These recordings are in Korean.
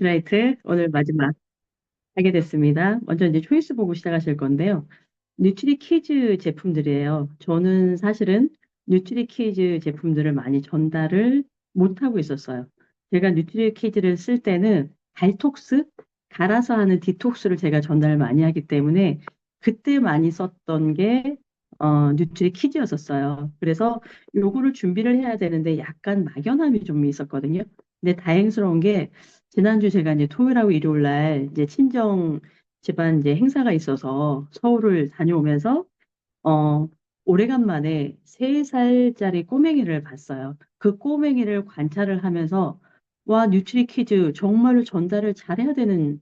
뉴트라이트 오늘 마지막 하게 됐습니다. 먼저 이제 초이스 보고 시작하실 건데요. 뉴트리키즈 제품들이에요. 저는 사실은 뉴트리키즈 제품들을 많이 전달을 못하고 있었어요. 제가 뉴트리키즈를 쓸 때는 달톡스, 갈아서 하는 디톡스를 제가 전달을 많이 하기 때문에 그때 많이 썼던 게 뉴트리키즈였었어요. 그래서 요거를 준비를 해야 되는데 약간 막연함이 좀 있었거든요. 근데 다행스러운 게 지난주 제가 이제 토요일하고 일요일 날 이제 친정 집안 이제 행사가 있어서 서울을 다녀오면서 어 오래간만에 3살짜리 꼬맹이를 봤어요. 그 꼬맹이를 관찰을 하면서 와, 뉴트리키즈 정말로 전달을 잘해야 되는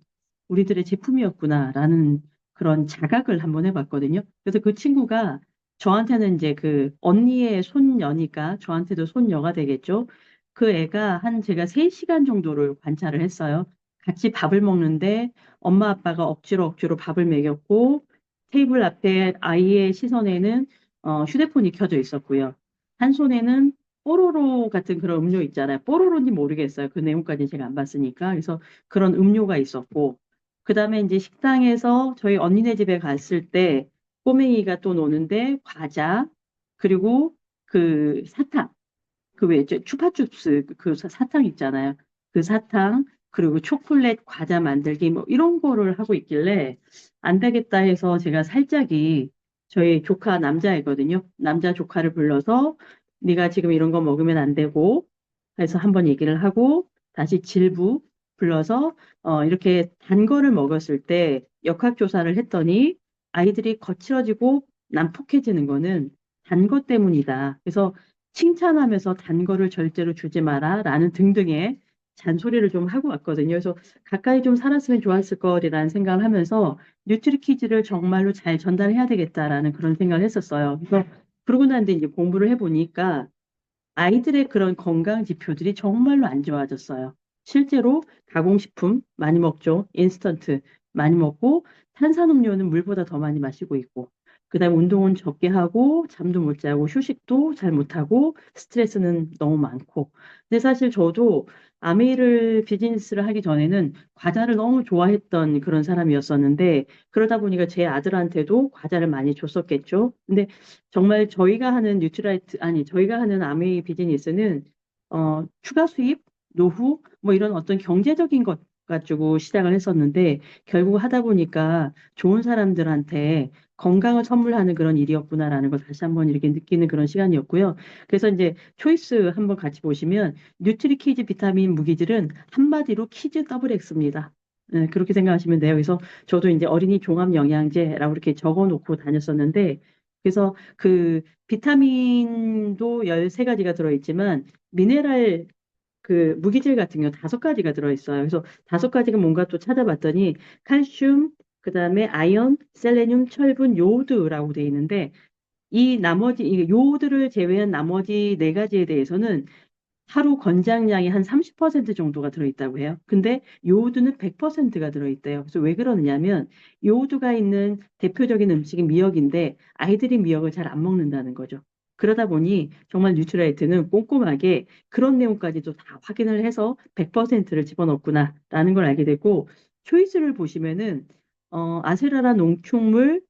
우리들의 제품이었구나라는 그런 자각을 한번 해봤거든요. 그래서 그 친구가 저한테는 이제 그 언니의 손녀니까 저한테도 손녀가 되겠죠. 그 애가 한 제가 3시간 정도를 관찰을 했어요. 같이 밥을 먹는데 엄마 아빠가 억지로 밥을 먹였고 테이블 앞에 아이의 시선에는 휴대폰이 켜져 있었고요. 한 손에는 뽀로로 같은 그런 음료 있잖아요. 뽀로로인지 모르겠어요. 그 내용까지 제가 안 봤으니까. 그래서 그런 음료가 있었고, 그 다음에 이제 식당에서 저희 언니네 집에 갔을 때 꼬맹이가 또 노는데 과자, 그리고 그 사탕, 그 왜, 추파춥스 그 사탕 있잖아요. 그 사탕, 그리고 초콜릿 과자 만들기 뭐 이런 거를 하고 있길래 안 되겠다 해서 제가 살짝이 저희 조카 남자애거든요. 남자 조카를 불러서 네가 지금 이런 거 먹으면 안 되고 해서 한번 얘기를 하고 다시 질부 불러서 이렇게 단 거를 먹었을 때 역학조사를 했더니 아이들이 거칠어지고 난폭해지는 거는 단 것 때문이다. 그래서 칭찬하면서 단 거를 절대로 주지 마라 라는 등등의 잔소리를 좀 하고 왔거든요. 그래서 가까이 좀 살았으면 좋았을 거리라는 생각을 하면서 뉴트리키즈를 정말로 잘 전달해야 되겠다라는 그런 생각을 했었어요. 그래서 그러고 난 뒤에 이제 공부를 해보니까 아이들의 그런 건강 지표들이 정말로 안 좋아졌어요. 실제로 가공식품 많이 먹죠. 인스턴트 많이 먹고 탄산음료는 물보다 더 많이 마시고 있고 그다음 운동은 적게 하고 잠도 못 자고 휴식도 잘 못하고 스트레스는 너무 많고 근데 사실 저도 아메이를 비즈니스를 하기 전에는 과자를 너무 좋아했던 그런 사람이었었는데 그러다 보니까 제 아들한테도 과자를 많이 줬었겠죠. 근데 정말 저희가 하는 뉴트라이트, 아니, 저희가 하는 아메이 비즈니스는, 추가 수입, 노후, 뭐 이런 어떤 경제적인 것 가지고 시작을 했었는데, 결국 하다 보니까 좋은 사람들한테 건강을 선물하는 그런 일이었구나라는 걸 다시 한번 이렇게 느끼는 그런 시간이었고요. 그래서 이제 초이스 한번 같이 보시면, 뉴트리키즈 비타민 무기질은 한마디로 키즈 더블 X입니다. 네, 그렇게 생각하시면 돼요. 그래서 저도 이제 어린이 종합 영양제라고 이렇게 적어 놓고 다녔었는데, 그래서 그 비타민도 13가지가 들어있지만 미네랄 그 무기질 같은 경우 5가지가 들어있어요. 그래서 5가지가 뭔가 또 찾아봤더니 칼슘, 그다음에 아연, 셀레늄, 철분, 요오드라고 돼 있는데 이 나머지 이 요오드를 제외한 나머지 4가지에 대해서는 하루 권장량이 한 30% 정도가 들어있다고 해요. 근데 요오드는 100%가 들어있대요. 그래서 왜 그러느냐면 요오드가 있는 대표적인 음식이 미역인데 아이들이 미역을 잘 안 먹는다는 거죠. 그러다 보니 정말 뉴트라이트는 꼼꼼하게 그런 내용까지도 다 확인을 해서 100%를 집어넣구나라는 걸 알게 되고 초이스를 보시면은 아세라라 농축물,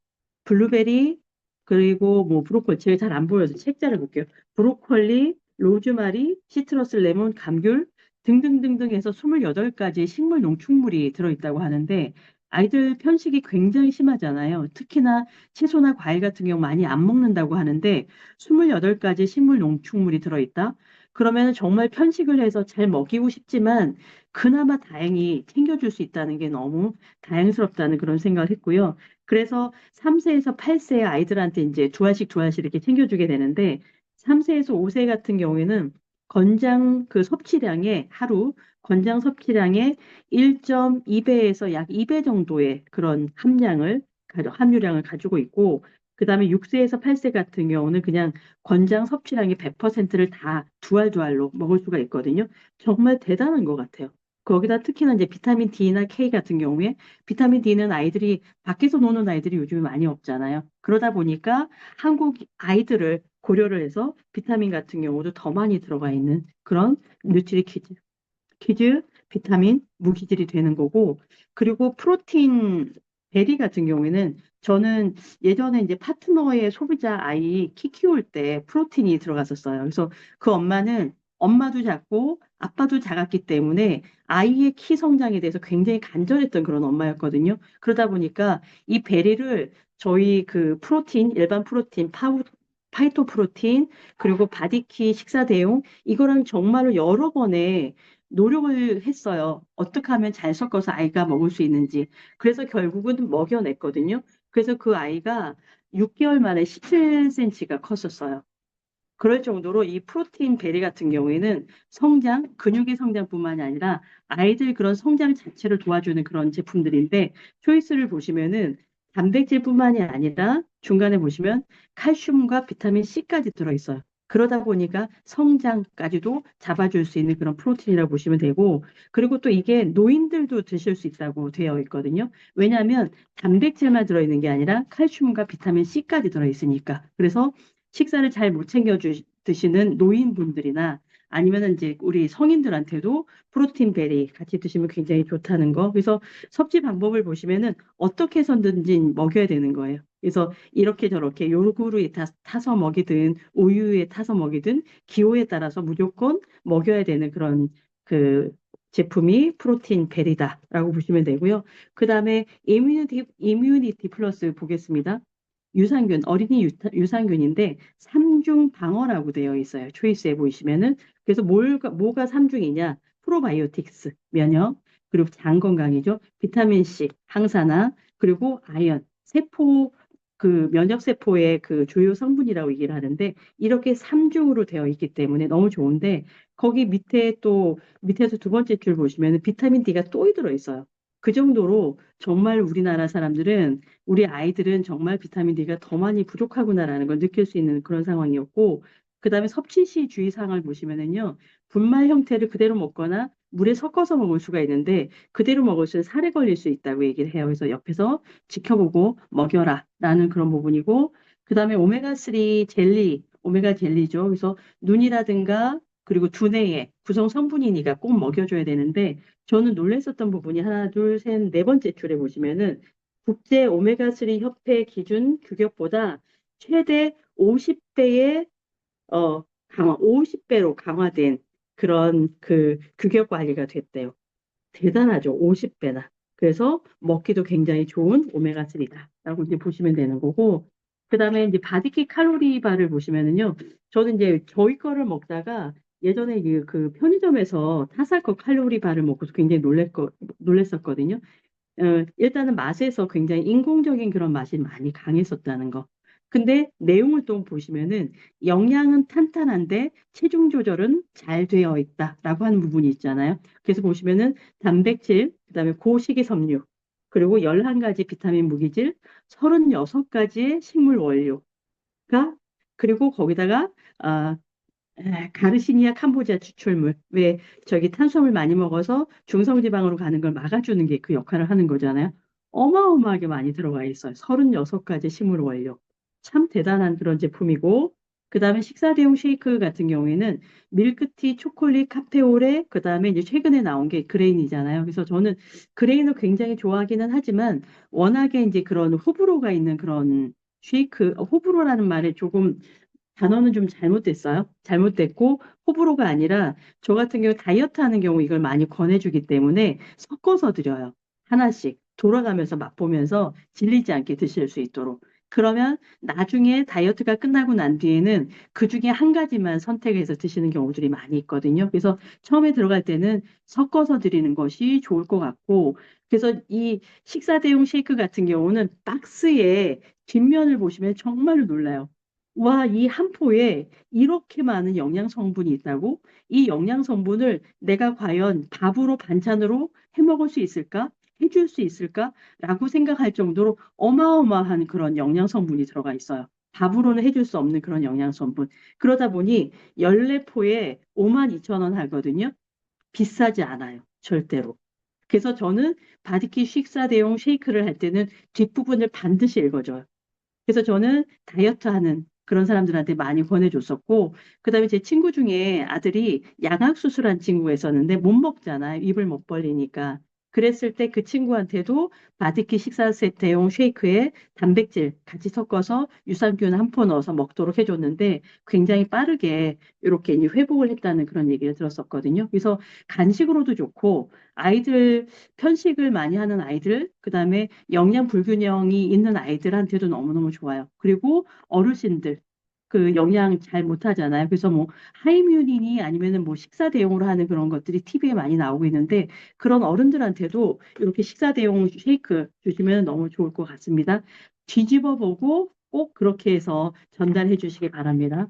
블루베리 그리고 뭐 브로콜리 제가 잘 안 보여서 책자를 볼게요. 브로콜리 로즈마리, 시트러스, 레몬, 감귤 등등등등 해서 28가지 식물 농축물이 들어있다고 하는데 아이들 편식이 굉장히 심하잖아요. 특히나 채소나 과일 같은 경우 많이 안 먹는다고 하는데 28가지 식물 농축물이 들어있다. 그러면 정말 편식을 해서 잘 먹이고 싶지만 그나마 다행히 챙겨줄 수 있다는 게 너무 다행스럽다는 그런 생각을 했고요. 그래서 3세에서 8세 아이들한테 이제 두 알씩 이렇게 챙겨주게 되는데 3세에서 5세 같은 경우에는 권장 그 섭취량의 하루 권장 섭취량의 1.2배에서 약 2배 정도의 그런 함유량을 가지고 있고 그다음에 6세에서 8세 같은 경우는 그냥 권장 섭취량의 100%를 다 두 알로 먹을 수가 있거든요. 정말 대단한 것 같아요. 거기다 특히나 이제 비타민 D나 K 같은 경우에 비타민 D는 아이들이 밖에서 노는 아이들이 요즘에 많이 없잖아요. 그러다 보니까 한국 아이들을 고려를 해서 비타민 같은 경우도 더 많이 들어가 있는 그런 뉴트리 퀴즈 비타민, 무기질이 되는 거고, 그리고 프로틴 베리 같은 경우에는 저는 예전에 이제 파트너의 소비자 아이 키 키울 때 프로틴이 들어갔었어요. 그래서 그 엄마는 엄마도 작고 아빠도 작았기 때문에 아이의 키 성장에 대해서 굉장히 간절했던 그런 엄마였거든요. 그러다 보니까 이 베리를 저희 그 프로틴, 일반 프로틴, 파이토 프로틴, 그리고 바디키 식사 대용, 이거랑 정말로 여러 번의 노력을 했어요. 어떻게 하면 잘 섞어서 아이가 먹을 수 있는지. 그래서 결국은 먹여냈거든요. 그래서 그 아이가 6개월 만에 17cm가 컸었어요. 그럴 정도로 이 프로틴 베리 같은 경우에는 성장, 근육의 성장뿐만이 아니라 아이들 그런 성장 자체를 도와주는 그런 제품들인데 초이스를 보시면은 단백질뿐만이 아니라 중간에 보시면 칼슘과 비타민 C까지 들어있어요. 그러다 보니까 성장까지도 잡아줄 수 있는 그런 프로틴이라고 보시면 되고, 그리고 또 이게 노인들도 드실 수 있다고 되어 있거든요. 왜냐하면 단백질만 들어있는 게 아니라 칼슘과 비타민 C까지 들어있으니까. 그래서 식사를 잘 못 챙겨 드시는 노인분들이나 아니면은 이제 우리 성인들한테도 프로틴 베리 같이 드시면 굉장히 좋다는 거. 그래서 섭취 방법을 보시면은 어떻게 해서든지 먹여야 되는 거예요. 그래서 이렇게 저렇게 요구르트에 타서 먹이든 우유에 타서 먹이든 기호에 따라서 무조건 먹여야 되는 그런 그 제품이 프로틴 베리다라고 보시면 되고요. 그 다음에 이뮤니티 플러스 보겠습니다. 유산균, 어린이 유산균인데 삼중 방어라고 되어 있어요. 초이스에 보시면은. 그래서 뭐가 삼중이냐? 프로바이오틱스, 면역, 그리고 장 건강이죠. 비타민 C, 항산화, 그리고 아연, 세포, 그 면역 세포의 그 주요 성분이라고 얘기를 하는데 이렇게 삼중으로 되어 있기 때문에 너무 좋은데 거기 밑에 또 밑에서 두 번째 줄 보시면 비타민 D가 또 들어 있어요. 그 정도로 정말 우리나라 사람들은 우리 아이들은 정말 비타민 D가 더 많이 부족하구나라는 걸 느낄 수 있는 그런 상황이었고, 그다음에 섭취 시 주의사항을 보시면은요, 분말 형태를 그대로 먹거나 물에 섞어서 먹을 수가 있는데, 그대로 먹을수록 살에 걸릴 수 있다고 얘기를 해요. 그래서 옆에서 지켜보고 먹여라라는 그런 부분이고, 그다음에 오메가3 젤리, 오메가 젤리죠. 그래서 눈이라든가 그리고 두뇌에 구성 성분이니까 꼭 먹여줘야 되는데, 저는 놀랬었던 부분이 하나, 둘, 셋, 네 번째 줄에 보시면은 국제 오메가3 협회 기준 규격보다 최대 50배의 강화, 50배로 강화된 그런 그 규격 관리가 됐대요. 대단하죠. 50배나. 그래서 먹기도 굉장히 좋은 오메가3다라고 이제 보시면 되는 거고, 그다음에 이제 바디키 칼로리 바를 보시면은요, 저는 이제 저희 거를 먹다가 예전에 그 편의점에서 타사코 칼로리 바를 먹고서 굉장히 놀랬었거든요. 일단은 맛에서 굉장히 인공적인 그런 맛이 많이 강했었다는 거. 근데 내용을 또 보시면은 영양은 탄탄한데 체중 조절은 잘 되어 있다라고 하는 부분이 있잖아요. 그래서 보시면은 단백질, 그다음에 고식이섬유, 그리고 11가지 비타민 무기질, 36가지의 식물 원료가 그리고 거기다가 아, 가르시니아 캄보지아 추출물. 왜 저기 탄수화물 많이 먹어서 중성지방으로 가는 걸 막아주는 게 그 역할을 하는 거잖아요. 어마어마하게 많이 들어가 있어요. 36가지 식물 원료. 참 대단한 그런 제품이고, 그 다음에 식사 대용 쉐이크 같은 경우에는 밀크티, 초콜릿, 카페오레, 그 다음에 이제 최근에 나온 게 그레인이잖아요. 그래서 저는 그레인을 굉장히 좋아하기는 하지만 워낙에 이제 그런 호불호가 있는 그런 쉐이크, 호불호라는 말에 조금 단어는 좀 잘못됐어요. 잘못됐고 호불호가 아니라 저 같은 경우 다이어트 하는 경우 이걸 많이 권해주기 때문에 섞어서 드려요. 하나씩 돌아가면서 맛보면서 질리지 않게 드실 수 있도록. 그러면 나중에 다이어트가 끝나고 난 뒤에는 그 중에 한 가지만 선택해서 드시는 경우들이 많이 있거든요. 그래서 처음에 들어갈 때는 섞어서 드리는 것이 좋을 것 같고, 그래서 이 식사 대용 쉐이크 같은 경우는 박스의 뒷면을 보시면 정말로 놀라요. 와, 이 한 포에 이렇게 많은 영양 성분이 있다고? 이 영양 성분을 내가 과연 밥으로 반찬으로 해 먹을 수 있을까? 해줄 수 있을까? 라고 생각할 정도로 어마어마한 그런 영양 성분이 들어가 있어요. 밥으로는 해줄 수 없는 그런 영양 성분. 그러다 보니 14포에 52,000원 하거든요. 비싸지 않아요. 절대로. 그래서 저는 바디키 식사 대용 쉐이크를 할 때는 뒷부분을 반드시 읽어줘요. 그래서 저는 다이어트 하는 그런 사람들한테 많이 권해줬었고, 그다음에 제 친구 중에 아들이 양악 수술한 친구가 있었는데 못 먹잖아요. 입을 못 벌리니까. 그랬을 때 그 친구한테도 바디키 식사 세트용 쉐이크에 단백질 같이 섞어서 유산균 한 포 넣어서 먹도록 해줬는데 굉장히 빠르게 이렇게 이제 회복을 했다는 그런 얘기를 들었었거든요. 그래서 간식으로도 좋고 아이들 편식을 많이 하는 아이들, 그다음에 영양 불균형이 있는 아이들한테도 너무너무 좋아요. 그리고 어르신들 그 영양 잘 못하잖아요. 그래서 뭐 하이뮤닌이 아니면은 뭐 식사 대용으로 하는 그런 것들이 TV에 많이 나오고 있는데 그런 어른들한테도 이렇게 식사 대용 쉐이크 주시면 너무 좋을 것 같습니다. 뒤집어 보고 꼭 그렇게 해서 전달해 주시기 바랍니다.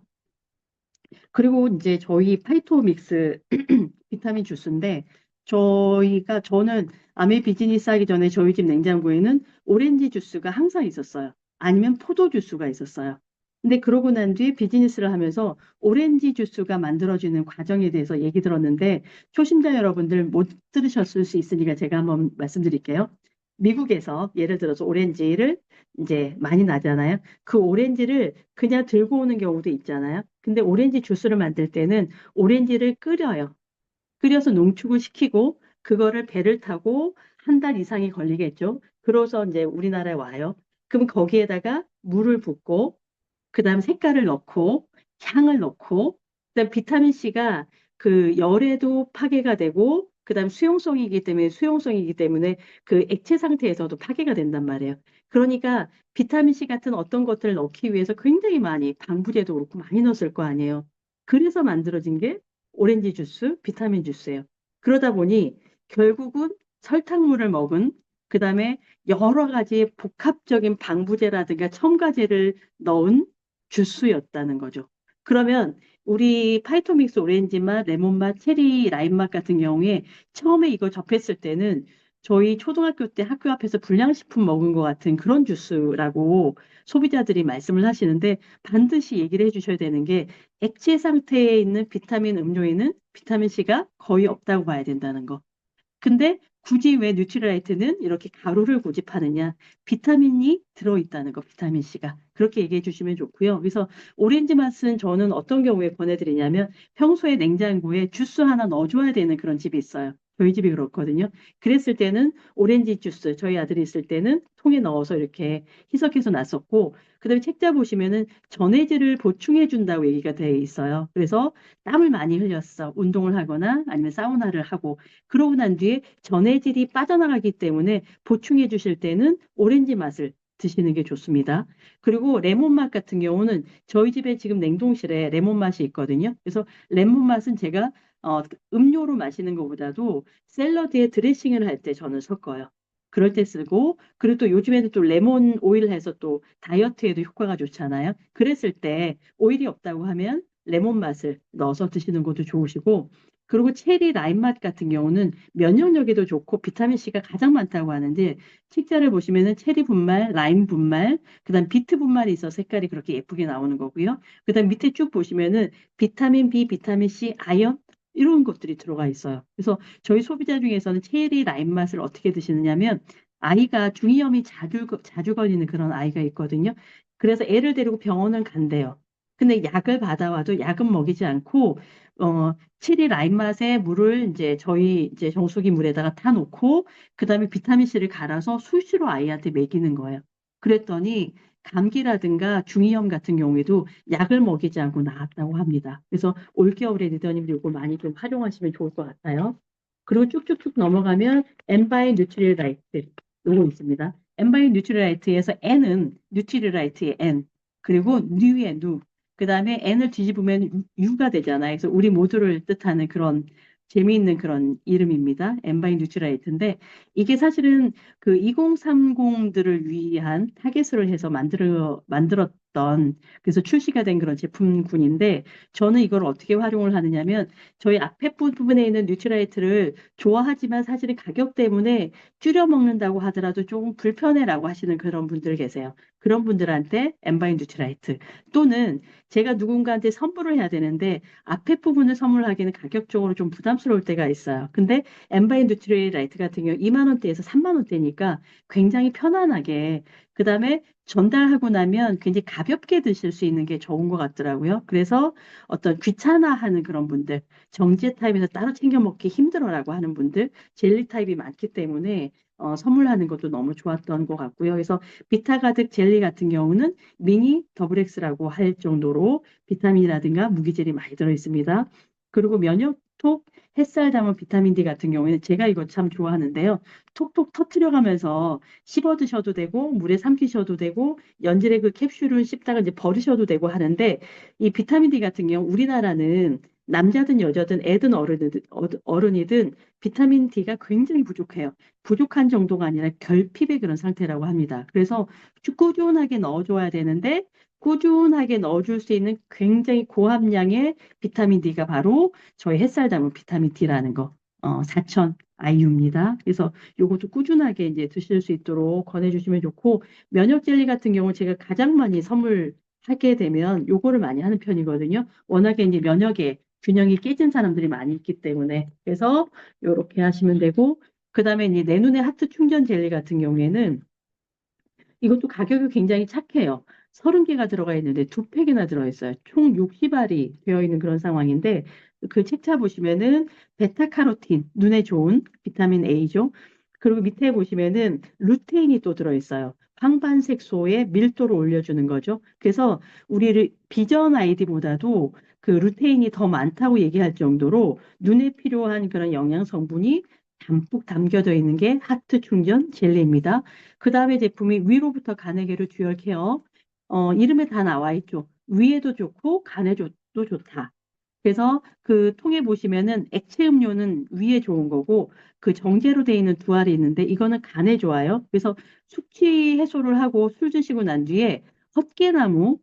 그리고 이제 저희 파이토믹스 비타민 주스인데 저는 아메 비즈니스 하기 전에 저희 집 냉장고에는 오렌지 주스가 항상 있었어요. 아니면 포도 주스가 있었어요. 근데 그러고 난 뒤에 비즈니스를 하면서 오렌지 주스가 만들어지는 과정에 대해서 얘기 들었는데 초심자 여러분들 못 들으셨을 수 있으니까 제가 한번 말씀드릴게요. 미국에서 예를 들어서 오렌지를 이제 많이 나잖아요. 그 오렌지를 그냥 들고 오는 경우도 있잖아요. 근데 오렌지 주스를 만들 때는 오렌지를 끓여요. 끓여서 농축을 시키고 그거를 배를 타고 한 달 이상이 걸리겠죠. 그래서 이제 우리나라에 와요. 그럼 거기에다가 물을 붓고 그다음 색깔을 넣고 향을 넣고 그다음 비타민 C가 그 열에도 파괴가 되고 그다음 수용성이기 때문에 그 액체 상태에서도 파괴가 된단 말이에요. 그러니까 비타민 C 같은 어떤 것들을 넣기 위해서 굉장히 많이 방부제도 그렇고 많이 넣었을 거 아니에요. 그래서 만들어진 게 오렌지 주스, 비타민 주스예요. 그러다 보니 결국은 설탕물을 먹은 그다음에 여러 가지 복합적인 방부제라든가 첨가제를 넣은 주스였다는 거죠. 그러면 우리 파이토믹스 오렌지 맛, 레몬 맛, 체리 라임 맛 같은 경우에 처음에 이거 접했을 때는 저희 초등학교 때 학교 앞에서 불량식품 먹은 것 같은 그런 주스라고 소비자들이 말씀을 하시는데 반드시 얘기를 해주셔야 되는 게 액체 상태에 있는 비타민 음료에는 비타민 C가 거의 없다고 봐야 된다는 거. 근데 굳이 왜 뉴트리라이트는 이렇게 가루를 고집하느냐? 비타민이 들어있다는 거, 비타민 C가. 그렇게 얘기해 주시면 좋고요. 그래서 오렌지 맛은 저는 어떤 경우에 권해드리냐면 평소에 냉장고에 주스 하나 넣어줘야 되는 그런 집이 있어요. 저희 집이 그렇거든요. 그랬을 때는 오렌지 주스, 저희 아들이 있을 때는 통에 넣어서 이렇게 희석해서 놨었고, 그다음에 책자 보시면은 전해질을 보충해 준다고 얘기가 돼 있어요. 그래서 땀을 많이 흘렸어. 운동을 하거나 아니면 사우나를 하고 그러고 난 뒤에 전해질이 빠져나가기 때문에 보충해 주실 때는 오렌지 맛을 드시는 게 좋습니다. 그리고 레몬 맛 같은 경우는 저희 집에 지금 냉동실에 레몬 맛이 있거든요. 그래서 레몬 맛은 제가 음료로 마시는 것보다도 샐러드에 드레싱을 할 때 저는 섞어요. 그럴 때 쓰고, 그리고 또 요즘에는 또 레몬 오일 해서 또 다이어트에도 효과가 좋잖아요. 그랬을 때 오일이 없다고 하면 레몬 맛을 넣어서 드시는 것도 좋으시고, 그리고 체리 라임 맛 같은 경우는 면역력에도 좋고 비타민 C가 가장 많다고 하는데 책자를 보시면은 체리 분말, 라임 분말, 그다음 비트 분말이 있어 색깔이 그렇게 예쁘게 나오는 거고요. 그다음 밑에 쭉 보시면은 비타민 B, 비타민 C, 아연 이런 것들이 들어가 있어요. 그래서 저희 소비자 중에서는 체리 라임 맛을 어떻게 드시느냐면 아이가 중이염이 자주 걸리는 그런 아이가 있거든요. 그래서 애를 데리고 병원을 간대요. 근데 약을 받아와도 약은 먹이지 않고 체리 라임 맛의 물을 이제 저희 이제 정수기 물에다가 타놓고 그다음에 비타민 C를 갈아서 수시로 아이한테 먹이는 거예요. 그랬더니 감기라든가 중이염 같은 경우에도 약을 먹이지 않고 나았다고 합니다. 그래서 올겨울에 리더님 이거 많이 좀 활용하시면 좋을 것 같아요. 그리고 쭉쭉쭉 넘어가면 엔바이 뉴트리라이트 요거 있습니다. 엔바이 뉴트리라이트에서 N은 뉴트리라이트의 N 그리고 뉴의 누 그다음에 N을 뒤집으면 U가 되잖아요. 그래서 우리 모두를 뜻하는 그런 재미있는 그런 이름입니다. 엔바이 뉴트라이트인데 이게 사실은 그 2030들을 위한 타겟으로 해서 만들었던 그래서 출시가 된 그런 제품군인데 저는 이걸 어떻게 활용을 하느냐면 저희 앞에 부분에 있는 뉴트라이트를 좋아하지만 사실은 가격 때문에 줄여 먹는다고 하더라도 조금 불편해라고 하시는 그런 분들 계세요. 그런 분들한테 엔바이 뉴트라이트 또는 제가 누군가한테 선물을 해야 되는데 앞에 부분을 선물하기는 가격적으로 좀 부담스러울 때가 있어요. 근데 엠바이 뉴트리 라이트 같은 경우 2만 원대에서 3만 원대니까 굉장히 편안하게 그다음에 전달하고 나면 굉장히 가볍게 드실 수 있는 게 좋은 것 같더라고요. 그래서 어떤 귀찮아하는 그런 분들, 정제 타입에서 따로 챙겨 먹기 힘들어라고 하는 분들, 젤리 타입이 많기 때문에 선물하는 것도 너무 좋았던 것 같고요. 그래서 비타 가득 젤리 같은 경우는 미니 더블 X라고 할 정도로 비타민이라든가 무기질이 많이 들어 있습니다. 그리고 면역톡 햇살 담은 비타민 D 같은 경우에는 제가 이거 참 좋아하는데요. 톡톡 터트려가면서 씹어 드셔도 되고 물에 삼키셔도 되고 연질의 그 캡슐을 씹다가 이제 버리셔도 되고 하는데 이 비타민 D 같은 경우 우리나라는 남자든 여자든 애든 어른이든 비타민 D가 굉장히 부족해요. 부족한 정도가 아니라 결핍의 그런 상태라고 합니다. 그래서 꾸준하게 넣어줘야 되는데 꾸준하게 넣어줄 수 있는 굉장히 고함량의 비타민 D가 바로 저희 햇살 담은 비타민 D라는 거, 4000 IU입니다. 그래서 요것도 꾸준하게 이제 드실 수 있도록 권해주시면 좋고, 면역 젤리 같은 경우 제가 가장 많이 선물하게 되면 요거를 많이 하는 편이거든요. 워낙에 이제 면역의 균형이 깨진 사람들이 많이 있기 때문에. 그래서 요렇게 하시면 되고, 그 다음에 이제 내 눈의 하트 충전 젤리 같은 경우에는 이것도 가격이 굉장히 착해요. 30개가 들어가 있는데 두 팩이나 들어있어요. 총 60알이 되어 있는 그런 상황인데 그 책자 보시면은 베타카로틴, 눈에 좋은 비타민 A죠. 그리고 밑에 보시면은 루테인이 또 들어있어요. 황반색소의 밀도를 올려주는 거죠. 그래서 우리를 비전 아이디보다도 그 루테인이 더 많다고 얘기할 정도로 눈에 필요한 그런 영양 성분이 담뿍 담겨져 있는 게 하트 충전 젤리입니다. 그 다음에 제품이 위로부터 간에게로 듀얼 케어. 이름에 다 나와 있죠. 위에도 좋고 간에도 좋다. 그래서 그 통에 보시면은 액체 음료는 위에 좋은 거고 그 정제로 돼 있는 두 알이 있는데 이거는 간에 좋아요. 그래서 숙취 해소를 하고 술 드시고 난 뒤에 헛개나무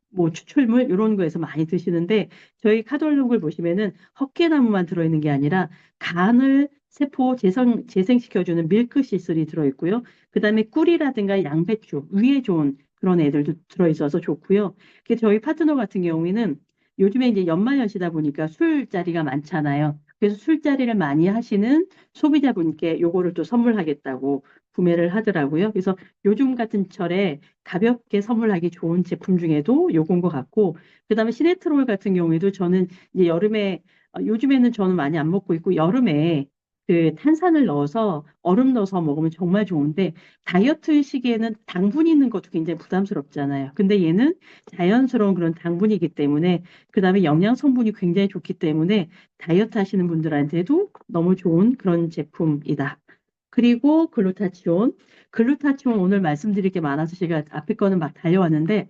뭐 추출물 이런 거에서 많이 드시는데 저희 카talog을 보시면은 헛개나무만 들어있는 게 아니라 간을 세포 재생시켜주는 밀크시슬이 들어있고요. 그다음에 꿀이라든가 양배추 위에 좋은 그런 애들도 들어있어서 좋고요. 저희 파트너 같은 경우에는 요즘에 이제 연말연시다 보니까 술자리가 많잖아요. 그래서 술자리를 많이 하시는 소비자분께 요거를 또 선물하겠다고 구매를 하더라고요. 그래서 요즘 같은 철에 가볍게 선물하기 좋은 제품 중에도 요건 것 같고, 그다음에 시네트롤 같은 경우에도 저는 이제 여름에, 요즘에는 저는 많이 안 먹고 있고, 여름에 그 탄산을 넣어서 얼음 넣어서 먹으면 정말 좋은데, 다이어트 시기에는 당분이 있는 것도 굉장히 부담스럽잖아요. 근데 얘는 자연스러운 그런 당분이기 때문에, 그다음에 영양 성분이 굉장히 좋기 때문에 다이어트 하시는 분들한테도 너무 좋은 그런 제품이다. 그리고 글루타치온. 글루타치온 오늘 말씀드릴 게 많아서 제가 앞에 거는 막 달려왔는데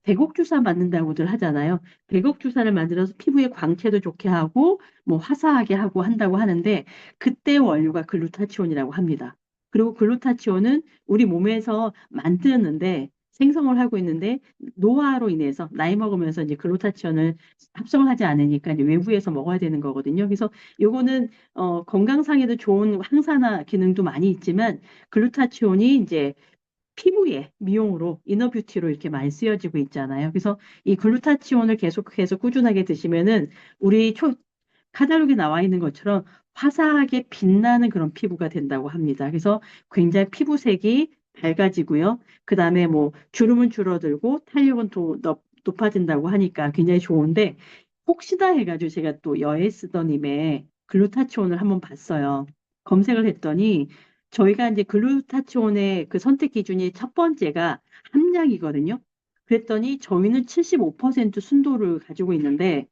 백옥 주사 맞는다고들 하잖아요. 백옥 주사를 만들어서 피부에 광채도 좋게 하고 뭐 화사하게 하고 한다고 하는데 그때 원료가 글루타치온이라고 합니다. 그리고 글루타치온은 우리 몸에서 만드는데 생성을 하고 있는데 노화로 인해서 나이 먹으면서 이제 글루타치온을 합성을 하지 않으니까 이제 외부에서 먹어야 되는 거거든요. 그래서 요거는 건강상에도 좋은 항산화 기능도 많이 있지만 글루타치온이 이제 피부에 미용으로 이너뷰티로 이렇게 많이 쓰여지고 있잖아요. 그래서 이 글루타치온을 계속해서 꾸준하게 드시면은 우리 카탈로그에 나와 있는 것처럼 화사하게 빛나는 그런 피부가 된다고 합니다. 그래서 굉장히 피부색이 밝아지고요. 그 다음에 뭐 주름은 줄어들고 탄력은 높아진다고 하니까 굉장히 좋은데 혹시나 해가지고 제가 또 여에스더님의 글루타치온을 한번 봤어요. 검색을 했더니 저희가 이제 글루타치온의 그 선택 기준이 첫 번째가 함량이거든요. 그랬더니 저희는 75% 순도를 가지고 있는데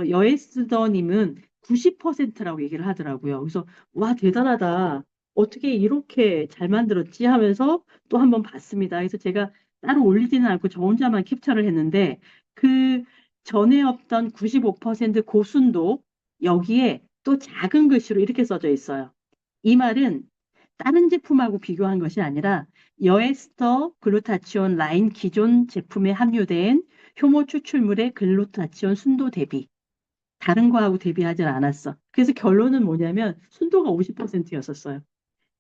여에스더님은 90%라고 얘기를 하더라고요. 그래서 와 대단하다. 어떻게 이렇게 잘 만들었지 하면서 또 한번 봤습니다. 그래서 제가 따로 올리지는 않고 저 혼자만 캡처를 했는데 그 전에 없던 95% 고순도 여기에 또 작은 글씨로 이렇게 써져 있어요. 이 말은 다른 제품하고 비교한 것이 아니라 여에스터 글루타치온 라인 기존 제품에 함유된 효모 추출물의 글루타치온 순도 대비 다른 거하고 대비하지 않았어. 그래서 결론은 뭐냐면 순도가 50%였었어요.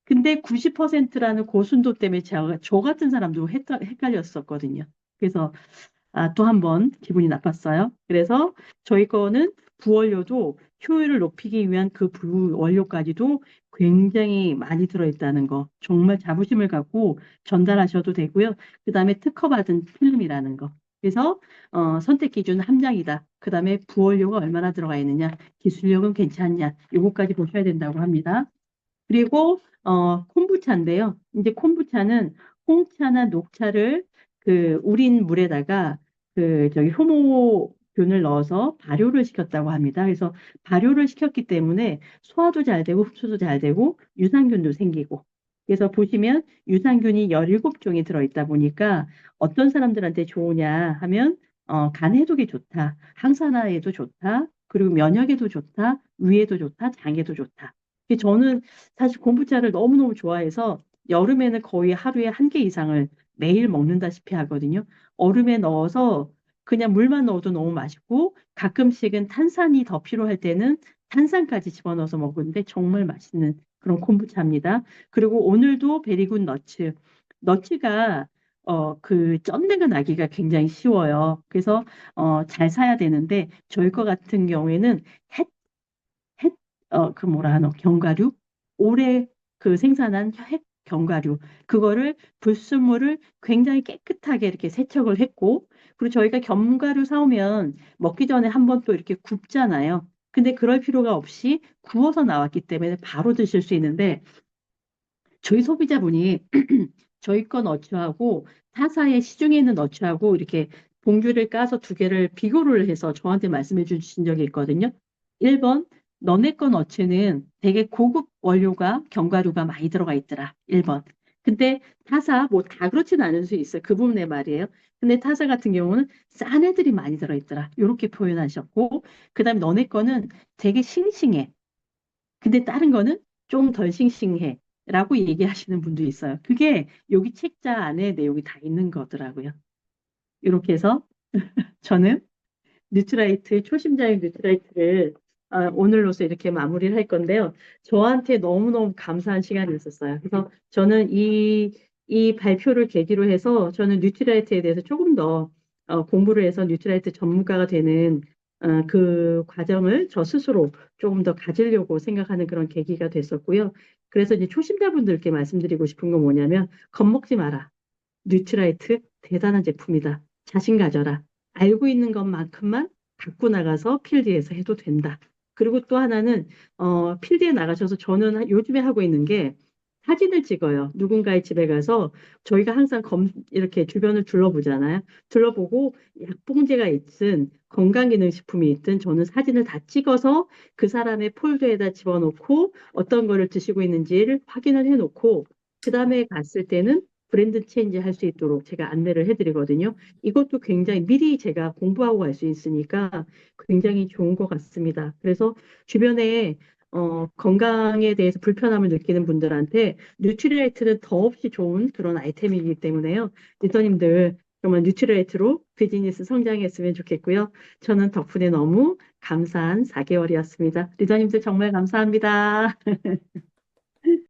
근데 90%라는 고순도 때문에 저 같은 사람도 헷갈렸었거든요. 그래서 또 한 번 기분이 나빴어요. 그래서 저희 거는 부원료도 효율을 높이기 위한 그 원료까지도 굉장히 많이 들어있다는 거. 정말 자부심을 갖고 전달하셔도 되고요. 그다음에 특허받은 필름이라는 거. 그래서 선택 기준 함량이다. 그다음에 부원료가 얼마나 들어가 있느냐, 기술력은 괜찮냐, 요거까지 보셔야 된다고 합니다. 그리고 콤부차인데요. 이제 콤부차는 홍차나 녹차를 그 우린 물에다가 그 저기 효모균을 넣어서 발효를 시켰다고 합니다. 그래서 발효를 시켰기 때문에 소화도 잘 되고 흡수도 잘 되고 유산균도 생기고. 그래서 보시면 유산균이 17종이 들어있다 보니까 어떤 사람들한테 좋으냐 하면 간 해독에 좋다, 항산화에도 좋다, 그리고 면역에도 좋다, 위에도 좋다, 장에도 좋다. 저는 사실 콤부차를 너무너무 좋아해서 여름에는 거의 하루에 한 개 이상을 매일 먹는다시피 하거든요. 얼음에 넣어서 그냥 물만 넣어도 너무 맛있고 가끔씩은 탄산이 더 필요할 때는 탄산까지 집어넣어서 먹는데 정말 맛있는 그런 콤부차입니다. 그리고 오늘도 베리굿 너츠. 너츠가 그 쩐내가 나기가 굉장히 쉬워요. 그래서 잘 사야 되는데 저희 거 같은 경우에는 그 뭐라 하노, 견과류? 올해 그 생산한 견과류. 그거를 불순물을 굉장히 깨끗하게 이렇게 세척을 했고, 그리고 저희가 견과류 사오면 먹기 전에 한번 또 이렇게 굽잖아요. 근데 그럴 필요가 없이 구워서 나왔기 때문에 바로 드실 수 있는데, 저희 소비자분이 저희 건 어추하고 타사의 시중에 있는 어추하고 이렇게 봉지를 까서 두 개를 비교를 해서 저한테 말씀해 주신 적이 있거든요. 1번, 너네 건 어추는 되게 고급 원료가 견과류가 많이 들어가 있더라. 1번. 근데 타사 뭐 다 그렇진 않을 수 있어요. 그 부분의 말이에요. 근데 타사 같은 경우는 싼 애들이 많이 들어있더라. 이렇게 표현하셨고, 그다음에 너네 거는 되게 싱싱해. 근데 다른 거는 좀 덜 싱싱해. 라고 얘기하시는 분도 있어요. 그게 여기 책자 안에 내용이 다 있는 거더라고요. 이렇게 해서 저는 뉴트라이트, 초심자의 뉴트라이트를 오늘로서 이렇게 마무리를 할 건데요. 저한테 너무너무 감사한 시간이 있었어요. 그래서 저는 이 발표를 계기로 해서 저는 뉴트라이트에 대해서 조금 더 공부를 해서 뉴트라이트 전문가가 되는 그 과정을 저 스스로 조금 더 가지려고 생각하는 그런 계기가 됐었고요. 그래서 이제 초심자분들께 말씀드리고 싶은 건 뭐냐면 겁먹지 마라. 뉴트라이트 대단한 제품이다. 자신 가져라. 알고 있는 것만큼만 갖고 나가서 필드에서 해도 된다. 그리고 또 하나는 필드에 나가셔서 저는 요즘에 하고 있는 게 사진을 찍어요. 누군가의 집에 가서 저희가 항상 이렇게 주변을 둘러보잖아요. 둘러보고 약봉제가 있든 건강기능식품이 있든 저는 사진을 다 찍어서 그 사람의 폴더에다 집어넣고 어떤 거를 드시고 있는지를 확인을 해놓고 그 다음에 갔을 때는 브랜드 체인지 할 수 있도록 제가 안내를 해드리거든요. 이것도 굉장히 미리 제가 공부하고 갈 수 있으니까 굉장히 좋은 것 같습니다. 그래서 주변에 건강에 대해서 불편함을 느끼는 분들한테 뉴트리라이트는 더없이 좋은 그런 아이템이기 때문에요. 리더님들 정말 뉴트리라이트로 비즈니스 성장했으면 좋겠고요. 저는 덕분에 너무 감사한 4개월이었습니다. 리더님들 정말 감사합니다.